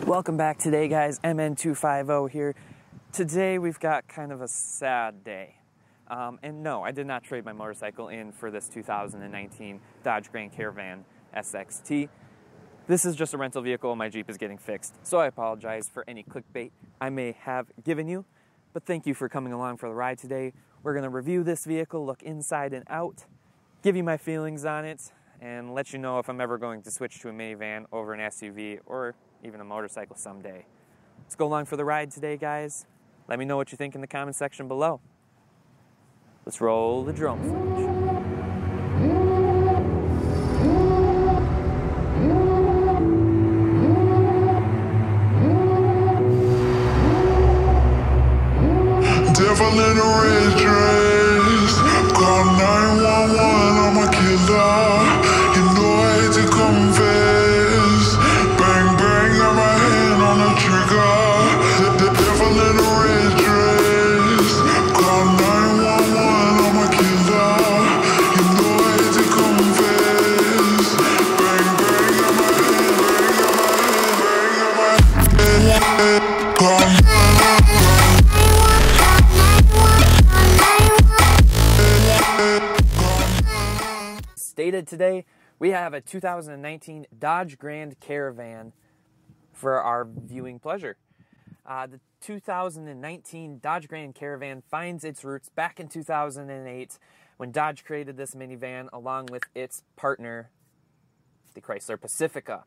Welcome back today, guys. MN250 here. Today we've got kind of a sad day. And no, I did not trade my motorcycle in for this 2019 Dodge Grand Caravan SXT. This is just a rental vehicle. My Jeep is getting fixed, so I apologize for any clickbait I may have given you. But thank you for coming along for the ride today. We're going to review this vehicle, look inside and out, give you my feelings on it, and let you know if I'm ever going to switch to a minivan over an SUV or even a motorcycle someday. Let's go along for the ride today, guys. Let me know what you think in the comment section below. Let's roll the drone footage. Devil in a red dress, call 911, I'm a killer. You know I hate to confess. Bang bang, got my hand on the trigger. The devil in a red dress, call 911, I'm a killer. You know I hate to confess. Bang bang, got my hand, call Stated today, we have a 2019 Dodge Grand Caravan for our viewing pleasure. The 2019 Dodge Grand Caravan finds its roots back in 2008 when Dodge created this minivan along with its partner, the Chrysler Pacifica.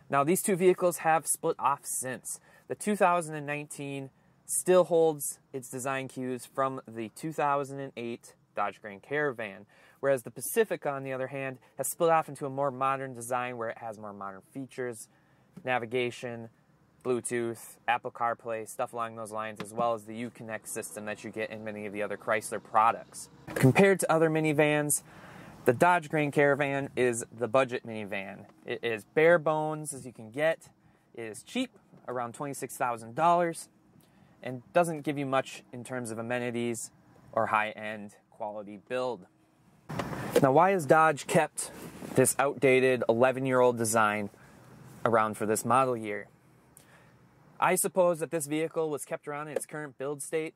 Now, these two vehicles have split off since. The 2019 still holds its design cues from the 2008 Dodge Grand Caravan, whereas the Pacifica, on the other hand, has split off into a more modern design where it has more modern features, navigation, Bluetooth, Apple CarPlay, stuff along those lines, as well as the Uconnect system that you get in many of the other Chrysler products. Compared to other minivans, the Dodge Grand Caravan is the budget minivan. It is bare bones as you can get. It is cheap, around $26,000, and doesn't give you much in terms of amenities or high-end quality build. Now, why has Dodge kept this outdated 11-year-old design around for this model year? I suppose that this vehicle was kept around in its current build state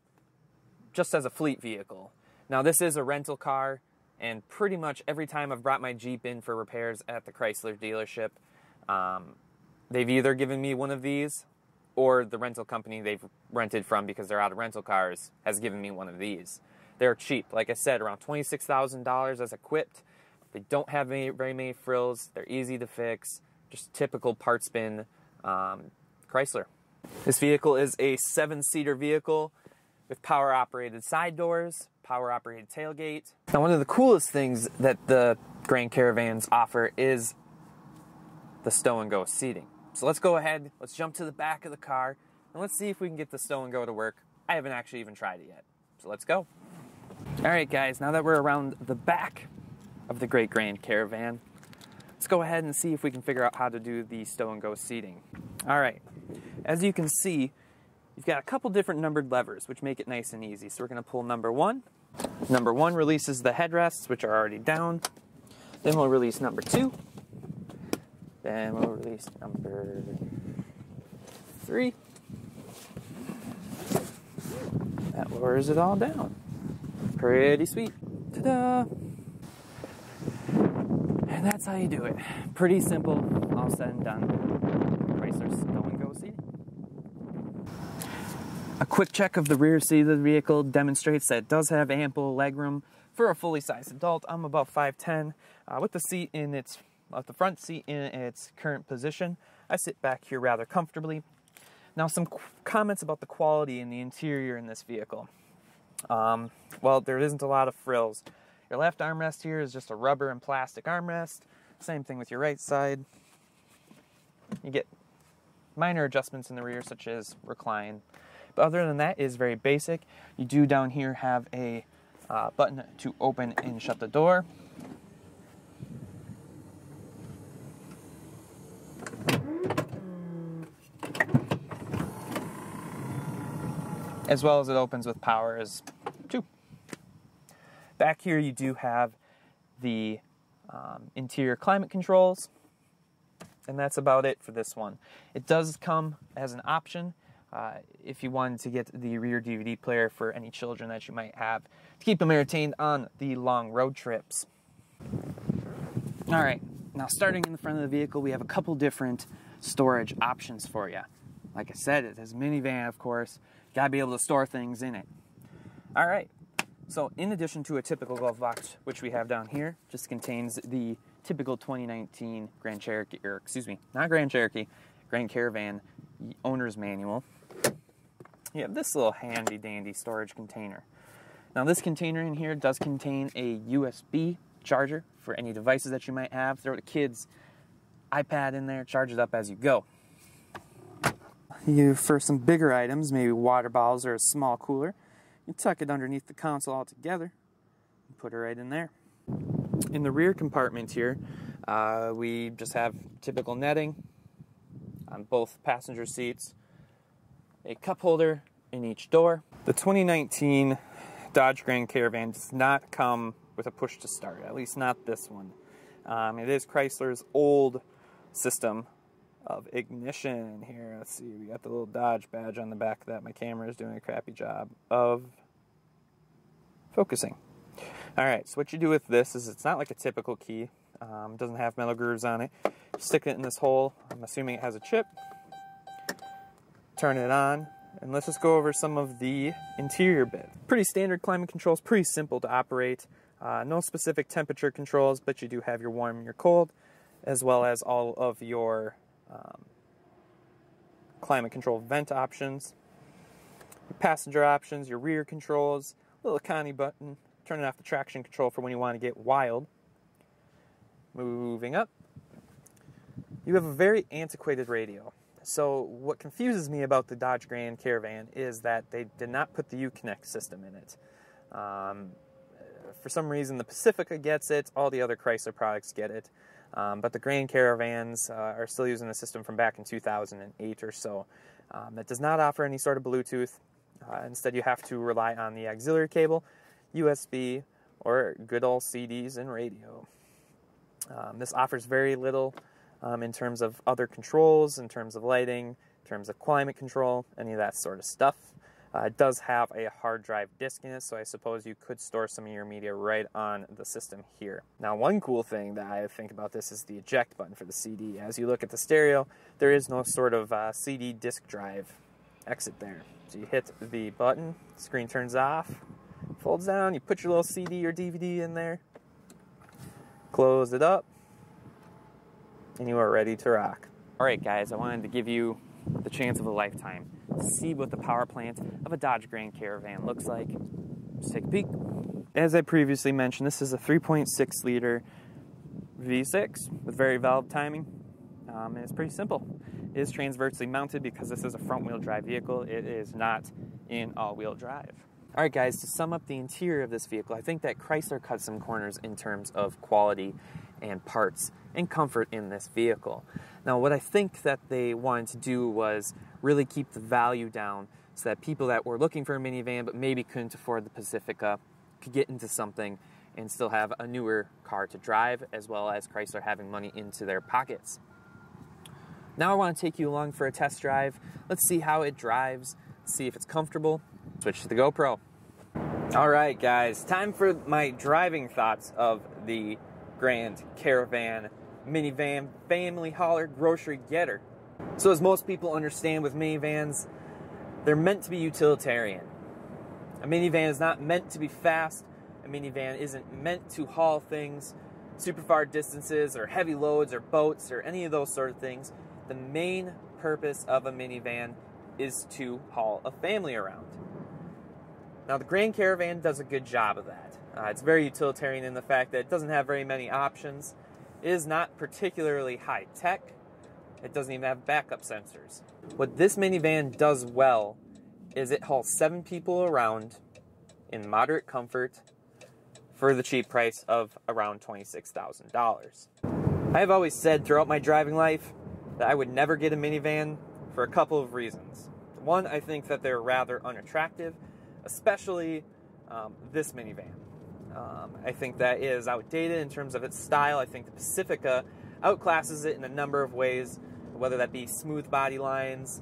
just as a fleet vehicle. Now, this is a rental car, and pretty much every time I've brought my Jeep in for repairs at the Chrysler dealership, they've either given me one of these or the rental company they've rented from, because they're out of rental cars, has given me one of these. They're cheap, like I said, around $26,000 as equipped. They don't have very many frills. They're easy to fix, just typical parts bin Chrysler. This vehicle is a 7-seater vehicle with power-operated side doors, power-operated tailgate. Now, one of the coolest things that the Grand Caravans offer is the stow and go seating. So let's go ahead, let's jump to the back of the car, and let's see if we can get the stow and go to work. I haven't actually even tried it yet, so let's go. Alright guys, now that we're around the back of the Great Grand Caravan, let's go ahead and see if we can figure out how to do the stow and go seating. Alright, as you can see, you've got a couple different numbered levers which make it nice and easy. So we're going to pull number 1. Number 1 releases the headrests, which are already down. Then we'll release number 2. Then we'll release number 3. That lowers it all down. Pretty sweet. Ta-da! And that's how you do it. Pretty simple, all said and done. Chrysler's stow and go seating. A quick check of the rear seat of the vehicle demonstrates that it does have ample legroom for a fully sized adult. I'm about 5'10". With the seat in the front seat in its current position, I sit back here rather comfortably. Now, some comments about the quality in the interior in this vehicle. Well, there isn't a lot of frills. Your left armrest here is just a rubber and plastic armrest. Same thing with your right side. You get minor adjustments in the rear, such as recline. But other than that, it is very basic. You do down here have a button to open and shut the door. As well as it opens with power as 2. Back here you do have the interior climate controls. And that's about it for this one. It does come as an option if you wanted to get the rear DVD player for any children that you might have to keep them entertained on the long road trips. All right, now starting in the front of the vehicle, we have a couple different storage options for you. Like I said, it has a minivan, of course. Gotta be able to store things in it. All right, so in addition to a typical glove box, which we have down here, just contains the typical 2019 Grand Cherokee, or excuse me, not Grand Cherokee, Grand Caravan owner's manual. You have this little handy dandy storage container. Now this container in here does contain a USB charger for any devices that you might have. Throw the kid's iPad in there, charge it up as you go. For some bigger items, maybe water bottles or a small cooler, you tuck it underneath the console altogether and put it right in there. In the rear compartment here, we just have typical netting on both passenger seats, a cup holder in each door. The 2019 Dodge Grand Caravan does not come with a push to start, at least not this one. It is Chrysler's old system of ignition here. Let's see, we got the little Dodge badge on the back of that. My camera is doing a crappy job of focusing. All right, so what you do with this is it's not like a typical key. It doesn't have metal grooves on it. You stick it in this hole. I'm assuming it has a chip. Turn it on, and let's just go over some of the interior bit. Pretty standard climate controls, pretty simple to operate. No specific temperature controls, but you do have your warm and your cold, as well as all of your climate control vent options, your passenger options, your rear controls, little economy button, turning off the traction control for when you want to get wild. Moving up, you have a very antiquated radio. So what confuses me about the Dodge Grand Caravan is that they did not put the Uconnect system in it. For some reason, the Pacifica gets it, all the other Chrysler products get it, but the Grand Caravans are still using the system from back in 2008 or so. That does not offer any sort of Bluetooth. Instead, you have to rely on the auxiliary cable, USB, or good old CDs and radio. This offers very little in terms of other controls, in terms of lighting, in terms of climate control, any of that sort of stuff. It does have a hard drive disk in it, so I suppose you could store some of your media right on the system here. Now, one cool thing that I think about this is the eject button for the CD. As you look at the stereo, there is no sort of CD disk drive exit there. So you hit the button, the screen turns off, folds down, you put your little CD or DVD in there, close it up, and you are ready to rock. All right, guys, I wanted to give you the chance of a lifetime to see what the power plant of a Dodge Grand Caravan looks like. Let's take a peek. As I previously mentioned, this is a 3.6 liter V6 with very valve timing, and it's pretty simple. It is transversely mounted because this is a front-wheel drive vehicle. It is not in all-wheel drive. All right, guys, to sum up the interior of this vehicle, I think that Chrysler cut some corners in terms of quality and parts and comfort in this vehicle. Now, what I think that they wanted to do was really keep the value down so that people that were looking for a minivan but maybe couldn't afford the Pacifica could get into something and still have a newer car to drive, as well as Chrysler having money into their pockets. Now I want to take you along for a test drive. Let's see how it drives, see if it's comfortable. Switch to the GoPro. All right, guys, time for my driving thoughts of the Grand Caravan minivan family hauler grocery getter. So as most people understand with minivans, they're meant to be utilitarian. A minivan is not meant to be fast. A minivan isn't meant to haul things super far distances or heavy loads or boats or any of those sort of things. The main purpose of a minivan is to haul a family around. Now, the Grand Caravan does a good job of that. It's very utilitarian in the fact that it doesn't have very many options. It is not particularly high-tech. It doesn't even have backup sensors. What this minivan does well is it hauls 7 people around in moderate comfort for the cheap price of around $26,000. I have always said throughout my driving life that I would never get a minivan for a couple of reasons. One, I think that they're rather unattractive, especially this minivan. I think that is outdated in terms of its style. I think the Pacifica outclasses it in a number of ways, whether that be smooth body lines,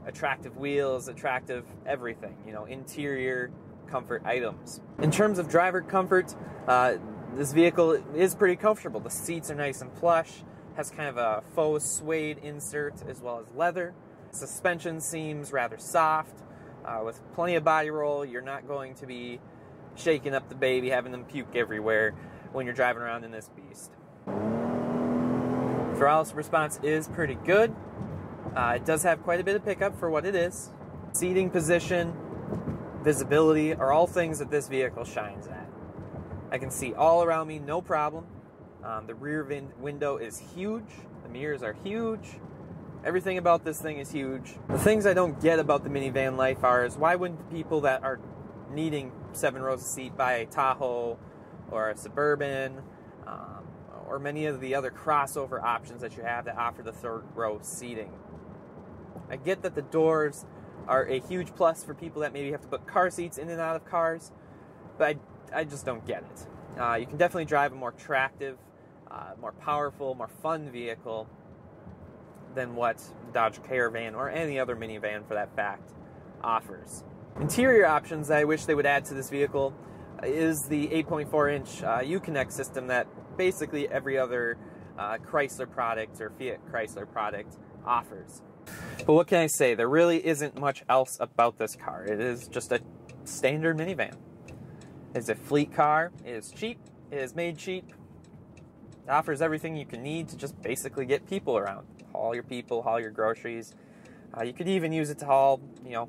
attractive wheels, attractive everything, you know, interior comfort items. In terms of driver comfort, this vehicle is pretty comfortable. The seats are nice and plush, has kind of a faux suede insert as well as leather. Suspension seems rather soft. With plenty of body roll, you're not going to be shaking up the baby, having them puke everywhere when you're driving around in this beast. Throttle response is pretty good. It does have quite a bit of pickup for what it is. Seating position, visibility are all things that this vehicle shines at. I can see all around me, no problem. The rear window is huge. The mirrors are huge. Everything about this thing is huge. The things I don't get about the minivan life are is why wouldn't the people that are needing 7 rows of seat buy a Tahoe or a Suburban or many of the other crossover options that you have that offer the 3rd row seating. I get that the doors are a huge plus for people that maybe have to put car seats in and out of cars, but I just don't get it. You can definitely drive a more attractive, more powerful, more fun vehicle than what the Dodge Caravan or any other minivan for that fact offers. Interior options that I wish they would add to this vehicle is the 8.4-inch Uconnect system that basically every other Chrysler product or Fiat Chrysler product offers. But what can I say? There really isn't much else about this car. It is just a standard minivan. It's a fleet car. It is cheap. It is made cheap. It offers everything you can need to just basically get people around. Haul your people, haul your groceries. You could even use it to haul, you know,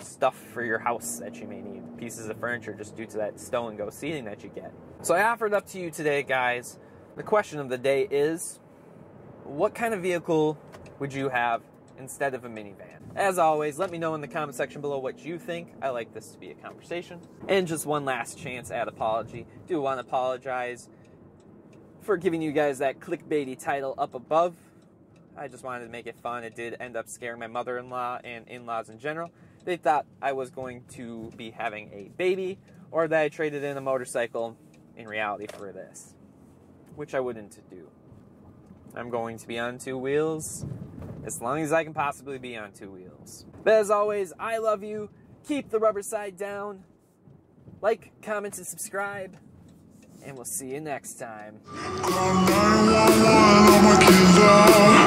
stuff for your house that you may need. Pieces of furniture just due to that stow and go seating that you get. So I offered up to you today, guys. The question of the day is, what kind of vehicle would you have instead of a minivan? As always, let me know in the comment section below what you think. I like this to be a conversation. And just one last chance at apology. Do want to apologize for giving you guys that clickbaity title up above. I just wanted to make it fun. It did end up scaring my mother-in-law and in-laws in general. They thought I was going to be having a baby or that I traded in a motorcycle in reality for this, which I wouldn't do. I'm going to be on 2 wheels as long as I can possibly be on 2 wheels. But as always, I love you. Keep the rubber side down. Like, comment, and subscribe. And we'll see you next time. Call 911, I'm a killer.